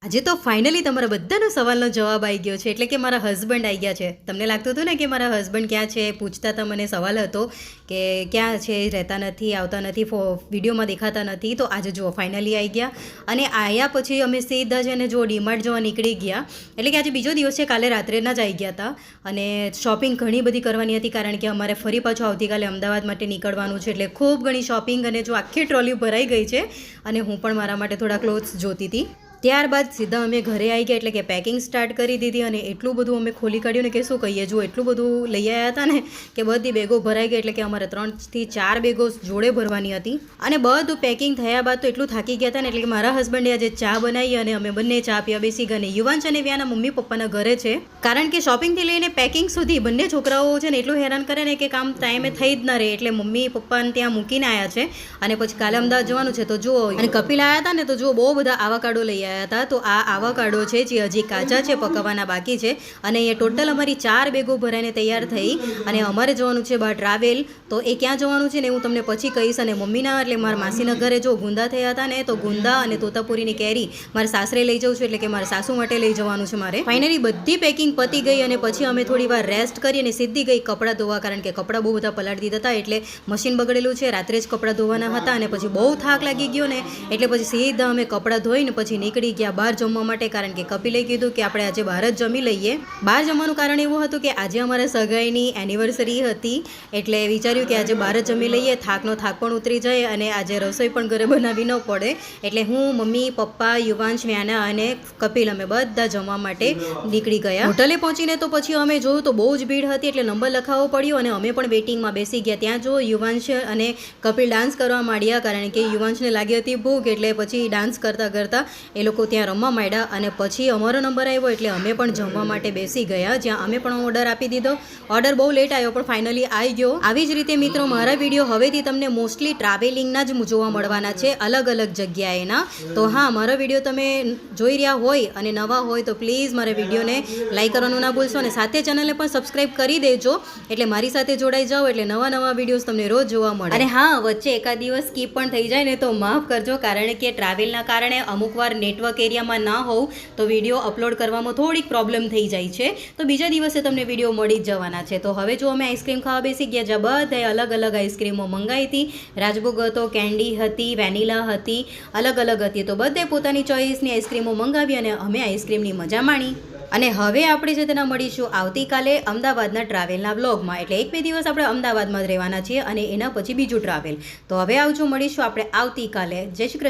આજે તો ફાઇનલી તમારા બધાનો સવાલનો જવાબ આવી ગયો છે, એટલે કે મારા હસબન્ડ આવી ગયા છે. તમને લાગતું હતું ને કે મારા હસબન્ડ ક્યાં છે, પૂછતા હતા. મને સવાલ હતો કે ક્યાં છે, રહેતા નથી, આવતા નથી, વિડીયોમાં દેખાતા નથી. તો આજે જુઓ ફાઇનલી આવી ગયા. અને આવ્યા પછી અમે સીધા છે ને જો ડીમાર્ટ જવા નીકળી ગયા. એટલે કે આજે બીજો દિવસ છે, કાલે રાત્રેના જ આવી ગયા હતા. અને શોપિંગ ઘણી બધી કરવાની હતી, કારણ કે અમારે ફરી પાછું આવતીકાલે અમદાવાદ માટે નીકળવાનું છે. એટલે ખૂબ ઘણી શોપિંગ, અને જો આખી ટ્રોલી ભરાઈ ગઈ છે. અને હું પણ મારા માટે થોડા ક્લોથ્સ જોતી હતી. ત્યારબાદ સીધા અમે ઘરે આવી ગયા, એટલે કે પેકિંગ સ્ટાર્ટ કરી દીધી. અને એટલું બધું અમે ખોલી કાઢ્યું ને કે શું કહીએ. જો એટલું બધું લઈ આવ્યા હતા ને કે બધી બેગો ભરાઈ ગઈ. એટલે કે અમારે 3 થી 4 બેગો જોડે ભરવાની હતી. અને બધું પેકિંગ થયા બાદ તો એટલું થાકી ગયા હતા ને, એટલે કે મારા હસબન્ડે આજે ચા બનાવી અને અમે બંને ચા પીવા બેસી ગયા. અને યુવાંશ અને વ્યાના મમ્મી પપ્પાના ઘરે છે, કારણ કે શોપિંગથી લઈને પેકિંગ સુધી બંને છોકરાઓ છે ને એટલું હેરાન કરે ને કે કામ ટાઈમે થઈ જ ના રહે. એટલે મમ્મી પપ્પાને ત્યાં મૂકીને આવ્યા છે. અને પછી કાલે અમદાવાદ જવાનું છે. તો જુઓ, અને કપિલ આવ્યા હતા ને તો જુઓ બહુ બધા આવાકાડો લઈ હતા. તો આ આવાકાડો છે જે હજી કાચા છે, પકવવાના બાકી છે. અને એ ટોટલ અમારી 4 બેગો ભરાઈને તૈયાર થઈ. અને અમારે જવાનું છે બહાર ટ્રાવેલ. તો એ ક્યાં જવાનું છે ને હું તમને પછી કહીશ. અને મમ્મીના એટલે મારા માસીના ઘરે જો ગુંદા થયા હતા ને, તો ગુંદા અને તોતાપુરીની કેરી મારે સાસરે લઈ જવું છું. એટલે કે મારા સાસુ માટે લઈ જવાનું છે મારે. ફાઇનલી બધી પેકિંગ પતી ગઈ. અને પછી અમે થોડી વાર રેસ્ટ કરી અને સીધી ગઈ કપડાં ધોવા, કારણ કે કપડાં બહુ બધા પલાળી દીધા હતા. એટલે મશીન બગડેલું છે, રાત્રે જ કપડાં ધોવાના હતા. અને પછી બહુ થાક લાગી ગયો ને, એટલે પછી સીધા અમે કપડાં ધોઈને પછી નીકળી ગયા બહાર જમવા માટે. કારણ કે કપિલે કીધું કે આપણે આજે બહાર જ જમી લઈએ. બહાર જમવાનું કારણ એવું હતું કે આજે અમારે સગાઈની એનિવર્સરી હતી. એટલે વિચાર્યું કે આજે બહાર જ જમી લઈએ, થાકનો થાક પણ ઉતરી જાય અને આજે રસોઈ પણ ઘરે બનાવી ન પડે. એટલે હું, મમ્મી, પપ્પા, યુવાંશ, વ્યાના અને કપિલ અમે બધા જમવા માટે નીકળી ગયા. હોટલે પહોંચીને તો પછી અમે જોયું તો બહુ જ ભીડ હતી. એટલે નંબર લખાવવો પડ્યો અને અમે પણ વેટિંગમાં બેસી ગયા. ત્યાં જો યુવાંશ અને કપિલ ડાન્સ કરવા માંડ્યા, કારણ કે યુવાંશને લાગી હતી ભૂખ. એટલે પછી ડાન્સ કરતાં કરતાં એ લોકો ત્યાં રમવા માંડ્યા. અને પછી અમારો નંબર આવ્યો એટલે અમે પણ જમવા માટે બેસી ગયા, જ્યાં અમે પણ ઓર્ડર આપી દીધો. ઓર્ડર બહુ લેટ આવ્યો પણ ફાઇનલી આવી ગયો. આવી જ રીતે મિત્રો મારા વિડીયો હવેથી તમને મોસ્ટલી ટ્રાવેલિંગના જ જોવા મળવાના છે, અલગ અલગ જગ્યાએના. તો હા, મારો વિડીયો તમે જોઈ રહ્યા હોય અને નવા હોય તો પ્લીઝ મારા વિડીયોને લાઈક કરવાનું ના ભૂલશો. અને સાથે ચેનલને પણ સબસ્ક્રાઈબ કરી દેજો, એટલે મારી સાથે જોડાઈ જાઓ. એટલે નવા નવા વિડીયોઝ તમને રોજ જોવા મળે. અને હા, વચ્ચે એકાદ દિવસ સ્કીપ પણ થઈ જાય ને તો માફ કરજો, કારણ કે ટ્રાવેલના કારણે અમુક વાર નેટવર્ક એરિયામાં ના હોવ તો વિડીયો અપલોડ કરવામાં થોડીક પ્રોબ્લેમ થઈ જાય છે. તો બીજા દિવસે તમને વિડીયો મળી જ જવાના છે. તો હવે જો અમે આઈસ્ક્રીમ ખાવા બેસી ગયા, જ્યાં બધાએ અલગ અલગ આઈસ્ક્રીમો મંગાવી હતી. રાજભોગ હતો, કેન્ડી હતી, વેનીલા હતી, અલગ અલગ હતી. તો બધે પોતાની ચોઈસની આઈસ્ક્રીમો મંગાવી અને અમે આઈસ્ક્રીમની મજા માણી. અને હવે આપણે છે તેના મળીશું આવતીકાલે અમદાવાદના ટ્રાવેલના વ્લોગમાં. એટલે 1-2 દિવસ આપણે અમદાવાદમાં જ રહેવાના છીએ અને એના પછી બીજું ટ્રાવેલ. તો હવે આવજો, મળીશું આપણે આવતીકાલે. જય શ્રી કૃષ્ણ.